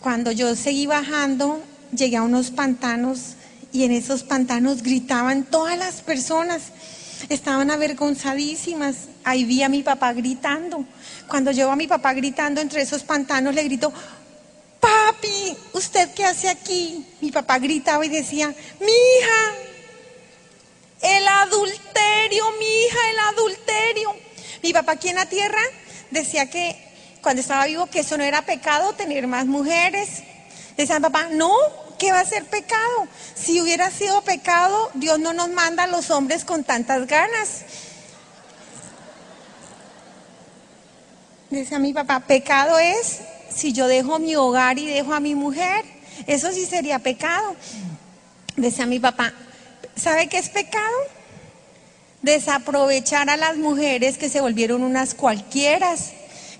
Cuando yo seguí bajando, llegué a unos pantanos y en esos pantanos gritaban todas las personas. Estaban avergonzadísimas. Ahí vi a mi papá gritando. Cuando yo veo a mi papá gritando entre esos pantanos, le grito: papi, ¿usted qué hace aquí? Mi papá gritaba y decía: mi hija, el adulterio, mi hija, el adulterio. Mi papá aquí en la tierra decía que cuando estaba vivo que eso no era pecado, tener más mujeres. Decía mi papá: no, ¿qué va a ser pecado? Si hubiera sido pecado, Dios no nos manda a los hombres con tantas ganas. Decía mi papá: pecado es si yo dejo mi hogar y dejo a mi mujer. Eso sí sería pecado. Decía mi papá: ¿sabe qué es pecado? Desaprovechar a las mujeres que se volvieron unas cualquieras.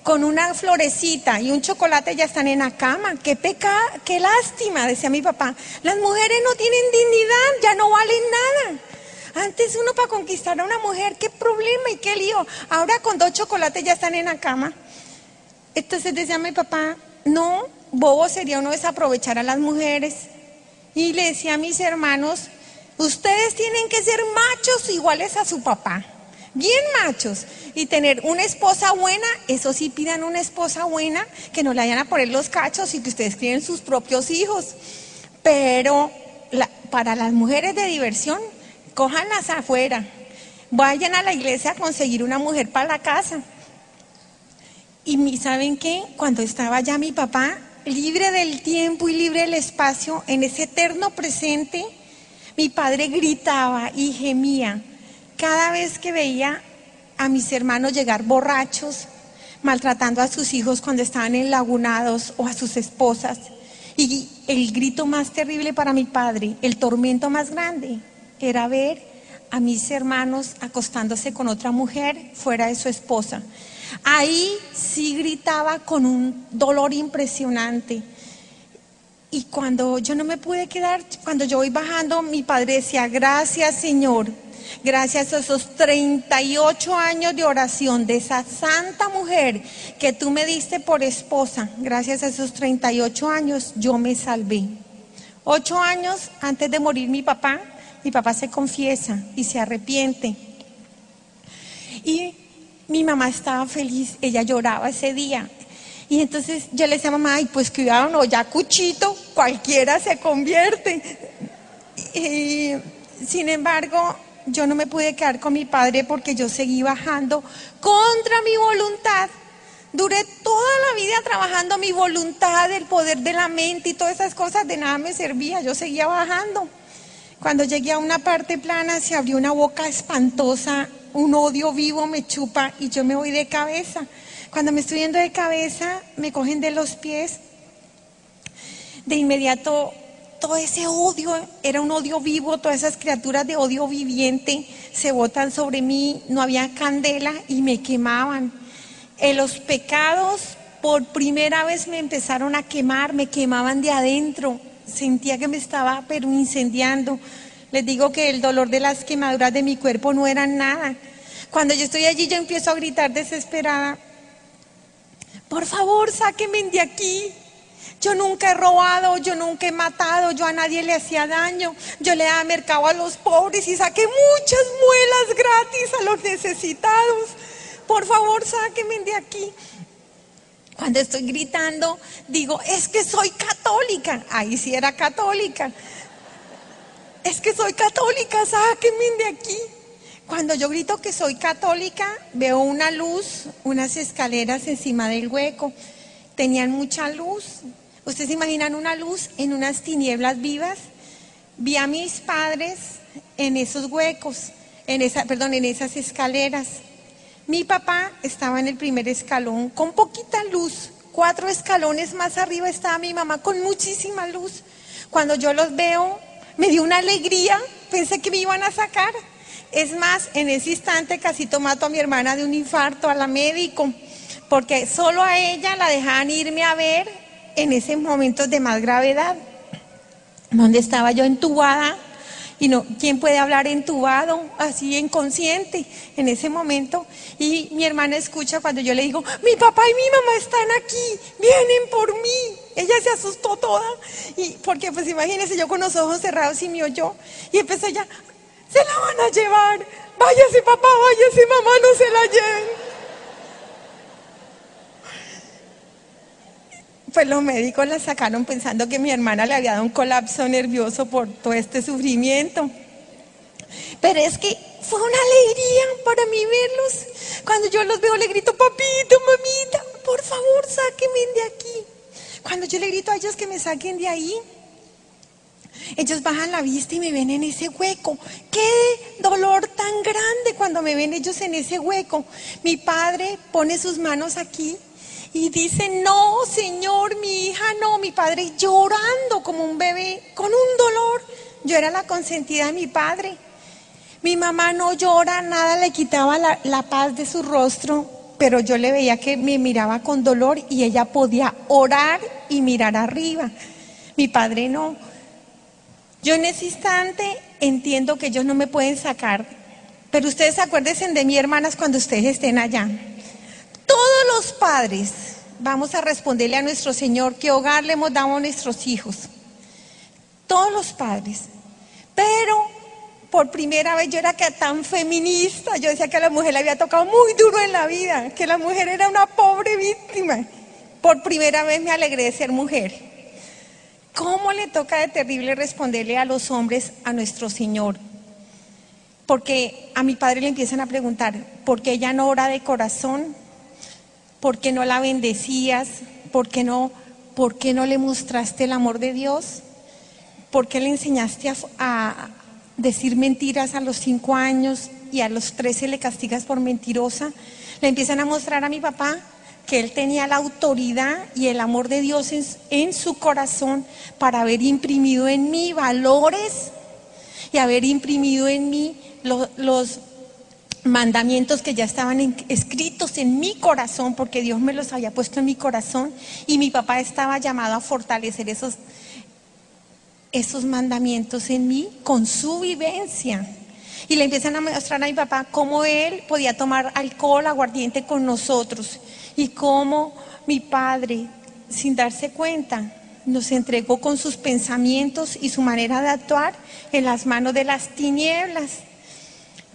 Con una florecita y un chocolate ya están en la cama. Qué pecado, qué lástima, decía mi papá. Las mujeres no tienen dignidad, ya no valen nada. Antes uno para conquistar a una mujer, qué problema y qué lío. Ahora con 2 chocolates ya están en la cama. Entonces decía mi papá: no, bobo sería uno desaprovechar a las mujeres. Y le decía a mis hermanos: ustedes tienen que ser machos iguales a su papá. Bien machos, y tener una esposa buena. Eso sí, pidan una esposa buena, que no le vayan a poner los cachos y que ustedes críen sus propios hijos. Pero para las mujeres de diversión, cójanlas afuera, vayan a la iglesia a conseguir una mujer para la casa. Y ¿saben qué? Cuando estaba ya mi papá libre del tiempo y libre del espacio, en ese eterno presente, mi padre gritaba y gemía cada vez que veía a mis hermanos llegar borrachos, maltratando a sus hijos cuando estaban enlagunados, o a sus esposas. Y el grito más terrible para mi padre, el tormento más grande, era ver a mis hermanos acostándose con otra mujer fuera de su esposa. Ahí sí gritaba con un dolor impresionante. Y cuando yo no me pude quedar, cuando yo voy bajando, mi padre decía: gracias, Señor. Gracias a esos 38 años de oración de esa santa mujer que tú me diste por esposa, gracias a esos 38 años yo me salvé. 8 años antes de morir mi papá se confiesa y se arrepiente. Y mi mamá estaba feliz, ella lloraba ese día. Y entonces yo le decía a mamá: ay, pues cuidado, no, ya cuchito, cualquiera se convierte. Y sin embargo, yo no me pude quedar con mi padre porque yo seguí bajando contra mi voluntad. Duré toda la vida trabajando mi voluntad, el poder de la mente y todas esas cosas, de nada me servía, yo seguía bajando. Cuando llegué a una parte plana, se abrió una boca espantosa, un odio vivo me chupa y yo me voy de cabeza. Cuando me estoy yendo de cabeza, me cogen de los pies. De inmediato, todo ese odio, era un odio vivo, todas esas criaturas de odio viviente se botan sobre mí, no había candela y me quemaban. Los pecados por primera vez me empezaron a quemar, me quemaban de adentro, sentía que me estaba pero incendiando. Les digo que el dolor de las quemaduras de mi cuerpo no eran nada. Cuando yo estoy allí, yo empiezo a gritar desesperada: por favor, sáquenme de aquí. Yo nunca he robado, yo nunca he matado, yo a nadie le hacía daño, yo le daba mercado a los pobres y saqué muchas muelas gratis a los necesitados. Por favor, sáquenme de aquí. Cuando estoy gritando, digo: es que soy católica. Ahí sí era católica. Es que soy católica, sáquenme de aquí. Cuando yo grito que soy católica, veo una luz, unas escaleras encima del hueco. Tenían mucha luz. ¿Ustedes se imaginan una luz en unas tinieblas vivas? Vi a mis padres en esos huecos, en esas escaleras. Mi papá estaba en el primer escalón con poquita luz. 4 escalones más arriba estaba mi mamá con muchísima luz. Cuando yo los veo, me dio una alegría, pensé que me iban a sacar. Es más, en ese instante casi mato a mi hermana de un infarto, a la médico, porque solo a ella la dejaban irme a ver en ese momento de más gravedad, donde estaba yo entubada. Y no, ¿quién puede hablar entubado, así inconsciente en ese momento? Y mi hermana escucha cuando yo le digo: mi papá y mi mamá están aquí, vienen por mí. Ella se asustó toda. Y porque pues imagínense, yo con los ojos cerrados y me oyó. Y empezó ella, se la van a llevar. Váyase papá, váyase mamá, no se la lleven. Pues los médicos la sacaron pensando que mi hermana le había dado un colapso nervioso por todo este sufrimiento. Pero es que fue una alegría para mí verlos. Cuando yo los veo le grito, papito, mamita, por favor, sáquenme de aquí. Cuando yo le grito a ellos que me saquen de ahí, ellos bajan la vista y me ven en ese hueco. ¡Qué dolor tan grande cuando me ven ellos en ese hueco! Mi padre pone sus manos aquí y dice, no, Señor, mi hija no. Mi padre llorando como un bebé, con un dolor. Yo era la consentida de mi padre. Mi mamá no llora, nada le quitaba la paz de su rostro, pero yo le veía que me miraba con dolor y ella podía orar y mirar arriba. Mi padre no. Yo en ese instante entiendo que ellos no me pueden sacar, pero ustedes acuérdense de mí, hermanas, cuando ustedes estén allá. Todos los padres vamos a responderle a nuestro Señor qué hogar le hemos dado a nuestros hijos. Todos los padres. Pero por primera vez yo era tan feminista, yo decía que a la mujer le había tocado muy duro en la vida, que la mujer era una pobre víctima. Por primera vez me alegré de ser mujer. ¿Cómo le toca de terrible responderle a los hombres a nuestro Señor? Porque a mi padre le empiezan a preguntar, ¿por qué ella no ora de corazón? ¿Por qué no la bendecías? ¿Por qué no le mostraste el amor de Dios? ¿Por qué le enseñaste a decir mentiras a los 5 años y a los 13 le castigas por mentirosa? Le empiezan a mostrar a mi papá que él tenía la autoridad y el amor de Dios en su corazón para haber imprimido en mí valores y haber imprimido en mí los mandamientos que ya estaban escritos en mi corazón, porque Dios me los había puesto en mi corazón y mi papá estaba llamado a fortalecer esos mandamientos en mí con su vivencia. Y le empiezan a mostrar a mi papá cómo él podía tomar alcohol, aguardiente con nosotros y cómo mi padre, sin darse cuenta, nos entregó con sus pensamientos y su manera de actuar en las manos de las tinieblas.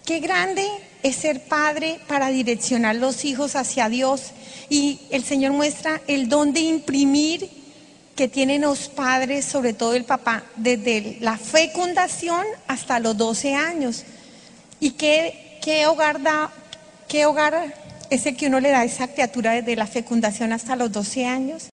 Qué grande es ser padre para direccionar los hijos hacia Dios. Y el Señor muestra el don de imprimir que tienen los padres, sobre todo el papá, desde la fecundación hasta los 12 años. ¿Y qué hogar es el que uno le da a esa criatura desde la fecundación hasta los 12 años?